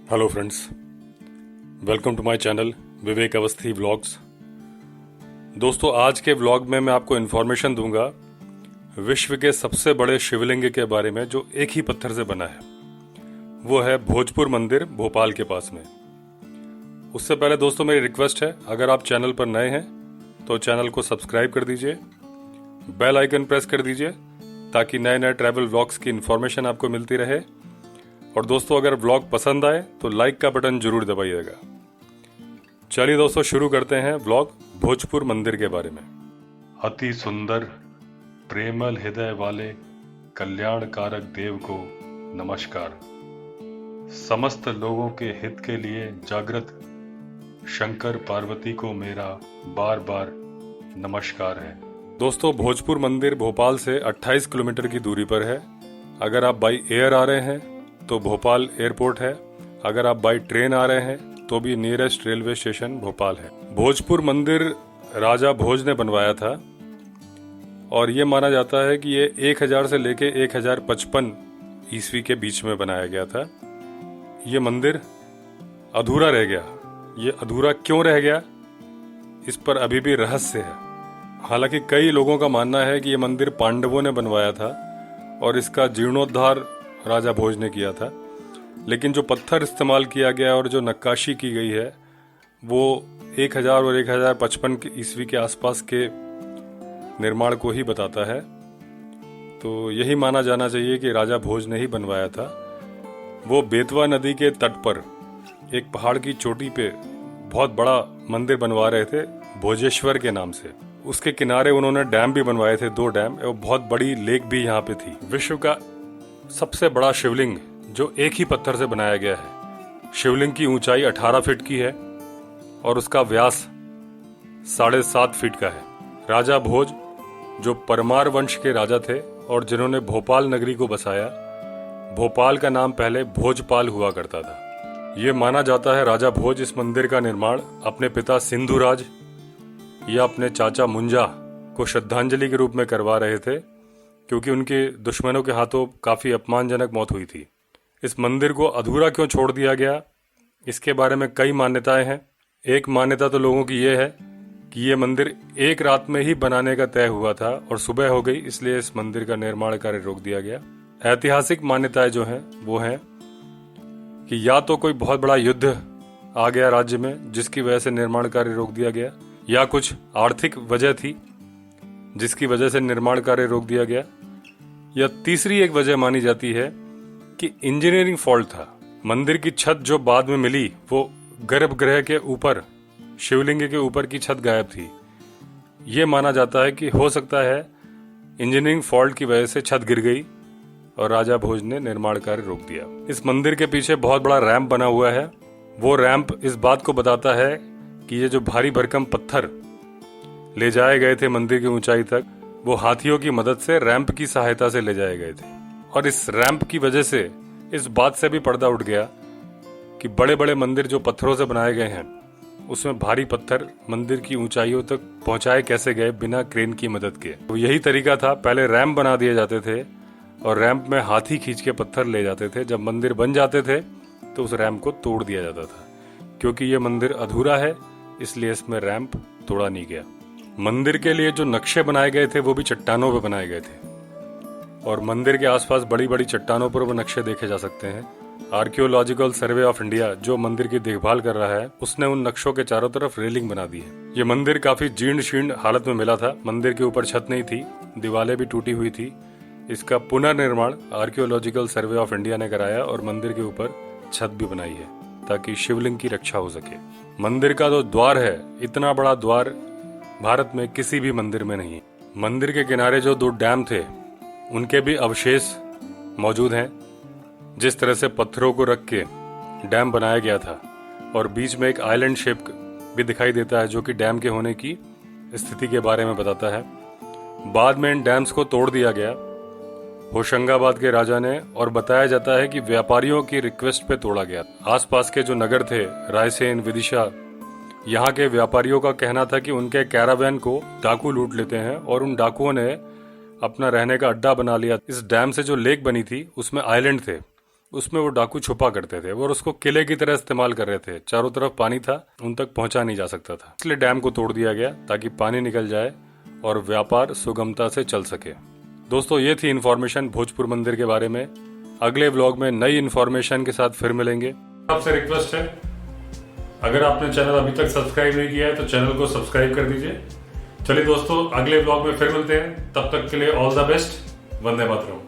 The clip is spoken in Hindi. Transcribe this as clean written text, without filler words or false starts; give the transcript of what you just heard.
Hello friends, welcome to my channel Vivek Awasthi vlogs. दोस्तों, आज के व्लॉग में मैं आपको इन्फॉर्मेशन दूंगा विश्व के सबसे बड़े शिवलिंग के बारे में जो एक ही पत्थर से बना है। वो है भोजपुर मंदिर, भोपाल के पास में। उससे पहले दोस्तों मेरी रिक्वेस्ट है, अगर आप चैनल पर नए हैं तो चैनल को सब्सक्राइब कर दीजिए, बेल आइकन प्रेस कर दीजिए ताकि नए नए ट्रैवल व्लॉग्स की इन्फॉर्मेशन आपको मिलती रहे। और दोस्तों, अगर व्लॉग पसंद आए तो लाइक का बटन जरूर दबाइएगा। चलिए दोस्तों, शुरू करते हैं व्लॉग भोजपुर मंदिर के बारे में। अति सुंदर प्रेमल हृदय वाले कल्याण कारक देव को नमस्कार। समस्त लोगों के हित के लिए जागृत शंकर पार्वती को मेरा बार बार नमस्कार है। दोस्तों, भोजपुर मंदिर भोपाल से 28 किलोमीटर की दूरी पर है। अगर आप बाई एयर आ रहे हैं तो भोपाल एयरपोर्ट है, अगर आप बाई ट्रेन आ रहे हैं तो भी नियरेस्ट रेलवे स्टेशन भोपाल है। भोजपुर मंदिर राजा भोज ने बनवाया था और ये माना जाता है कि ये 1000 से लेके 1055 ईस्वी के बीच में बनाया गया था। ये मंदिर अधूरा रह गया। ये अधूरा क्यों रह गया, इस पर अभी भी रहस्य है। हालांकि कई लोगों का मानना है कि ये मंदिर पांडवों ने बनवाया था और इसका जीर्णोद्धार राजा भोज ने किया था, लेकिन जो पत्थर इस्तेमाल किया गया और जो नक्काशी की गई है वो 1000 और 1055 ईस्वी के आसपास के निर्माण को ही बताता है। तो यही माना जाना चाहिए कि राजा भोज ने ही बनवाया था। वो बेतवा नदी के तट पर एक पहाड़ की चोटी पे बहुत बड़ा मंदिर बनवा रहे थे, भोजेश्वर के नाम से। उसके किनारे उन्होंने डैम भी बनवाए थे, 2 डैम, और बहुत बड़ी लेक भी यहाँ पे थी। विश्व का सबसे बड़ा शिवलिंग जो एक ही पत्थर से बनाया गया है। शिवलिंग की ऊंचाई 18 फीट की है और उसका व्यास 7.5 फीट का है। राजा भोज जो परमार वंश के राजा थे और जिन्होंने भोपाल नगरी को बसाया, भोपाल का नाम पहले भोजपाल हुआ करता था। ये माना जाता है राजा भोज इस मंदिर का निर्माण अपने पिता सिंधुराज या अपने चाचा मुंजा को श्रद्धांजलि के रूप में करवा रहे थे, क्योंकि उनके दुश्मनों के हाथों काफी अपमानजनक मौत हुई थी। इस मंदिर को अधूरा क्यों छोड़ दिया गया, इसके बारे में कई मान्यताएं हैं। एक मान्यता तो लोगों की ये है कि ये मंदिर एक रात में ही बनाने का तय हुआ था और सुबह हो गई, इसलिए इस मंदिर का निर्माण कार्य रोक दिया गया। ऐतिहासिक मान्यताएं जो हैं वो हैं कि या तो कोई बहुत बड़ा युद्ध आ गया राज्य में जिसकी वजह से निर्माण कार्य रोक दिया गया, या कुछ आर्थिक वजह थी जिसकी वजह से निर्माण कार्य रोक दिया गया, या तीसरी एक वजह मानी जाती है कि इंजीनियरिंग फॉल्ट था। मंदिर की छत जो बाद में मिली वो गर्भगृह के ऊपर, शिवलिंग के ऊपर की छत गायब थी। ये माना जाता है कि हो सकता है इंजीनियरिंग फॉल्ट की वजह से छत गिर गई और राजा भोज ने निर्माण कार्य रोक दिया। इस मंदिर के पीछे बहुत बड़ा रैंप बना हुआ है। वो रैंप इस बात को बताता है कि ये जो भारी भरकम पत्थर ले जाए गए थे मंदिर की ऊंचाई तक, वो हाथियों की मदद से रैंप की सहायता से ले जाए गए थे। और इस रैंप की वजह से इस बात से भी पर्दा उठ गया कि बड़े बड़े मंदिर जो पत्थरों से बनाए गए हैं उसमें भारी पत्थर मंदिर की ऊंचाइयों तक पहुंचाए कैसे गए बिना क्रेन की मदद के। तो यही तरीका था, पहले रैंप बना दिए जाते थे और रैंप में हाथी खींच के पत्थर ले जाते थे। जब मंदिर बन जाते थे तो उस रैंप को तोड़ दिया जाता था। क्योंकि ये मंदिर अधूरा है इसलिए इसमें रैंप तोड़ा नहीं गया। मंदिर के लिए जो नक्शे बनाए गए थे वो भी चट्टानों पर बनाए गए थे और मंदिर के आसपास बड़ी बड़ी चट्टानों पर वो नक्शे देखे जा सकते हैं। आर्कियोलॉजिकल सर्वे ऑफ इंडिया जो मंदिर की देखभाल कर रहा है, उसने उन नक्शों के चारों तरफ रेलिंग बना दी है। ये मंदिर काफी जीर्ण शीर्ण हालत में मिला था। मंदिर के ऊपर छत नहीं थी, दीवारें भी टूटी हुई थी। इसका पुनर्निर्माण आर्कियोलॉजिकल सर्वे ऑफ इंडिया ने कराया और मंदिर के ऊपर छत भी बनाई है ताकि शिवलिंग की रक्षा हो सके। मंदिर का जो द्वार है, इतना बड़ा द्वार भारत में किसी भी मंदिर में नहीं। मंदिर के किनारे जो 2 डैम थे उनके भी अवशेष मौजूद हैं। जिस तरह से पत्थरों को रख के डैम बनाया गया था और बीच में एक आइलैंड शेप भी दिखाई देता है जो कि डैम के होने की स्थिति के बारे में बताता है। बाद में इन डैम्स को तोड़ दिया गया होशंगाबाद के राजा ने, और बताया जाता है कि व्यापारियों की रिक्वेस्ट पे तोड़ा गया। आसपास के जो नगर थे, रायसेन, विदिशा, यहाँ के व्यापारियों का कहना था कि उनके कैरावैन को डाकू लूट लेते हैं और उन डाकुओं ने अपना रहने का अड्डा बना लिया। इस डैम से जो लेक बनी थी उसमें आइलैंड थे उसमें वो डाकू छुपा करते थे और उसको किले की तरह इस्तेमाल कर रहे थे। चारों तरफ पानी था, उन तक पहुंचा नहीं जा सकता था, इसलिए डैम को तोड़ दिया गया ताकि पानी निकल जाए और व्यापार सुगमता से चल सके। दोस्तों, ये थी इन्फॉर्मेशन भोजपुर मंदिर के बारे में। अगले व्लॉग में नई इन्फॉर्मेशन के साथ फिर मिलेंगे। आपसे रिक्वेस्ट है, अगर आपने चैनल अभी तक सब्सक्राइब नहीं किया है तो चैनल को सब्सक्राइब कर दीजिए। चलिए दोस्तों, अगले व्लॉग में फिर मिलते हैं। तब तक के लिए all the best. Vande Mataram.